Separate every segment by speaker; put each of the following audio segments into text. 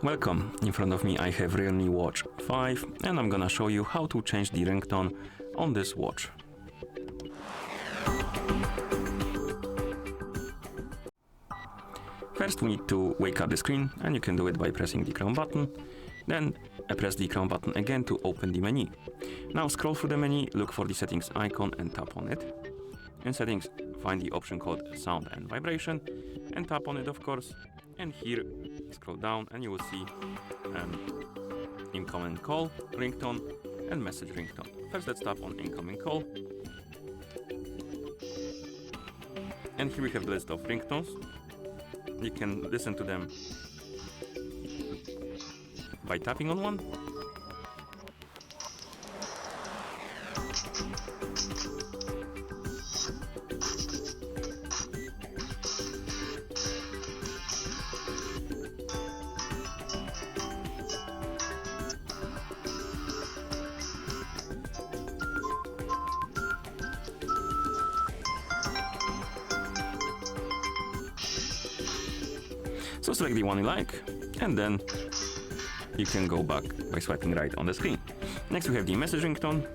Speaker 1: Welcome, in front of me I have REALME Watch 5 and I'm gonna show you how to change the ringtone on this watch. First we need to wake up the screen, and you can do it by pressing the crown button. Then press the crown button again to open the menu. Now scroll through the menu, look for the settings icon and tap on it. In settings, find the option called sound and vibration and tap on it, of course. And here scroll down and you will see incoming call, ringtone and message ringtone. First let's tap on incoming call. And here we have the list of ringtones. You can listen to them by tapping on one. So select the one you like, and then you can go back by swiping right on the screen. Next we have the message ringtone.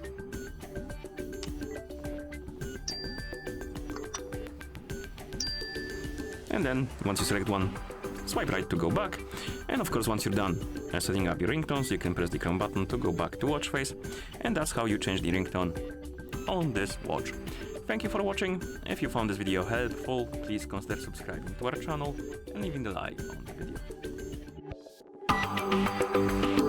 Speaker 1: And then once you select one, swipe right to go back. And of course once you're done setting up your ringtones, you can press the crown button to go back to watch face. And that's how you change the ringtone on this watch. Thank you for watching. If you found this video helpful, please consider subscribing to our channel and leaving a like on the video.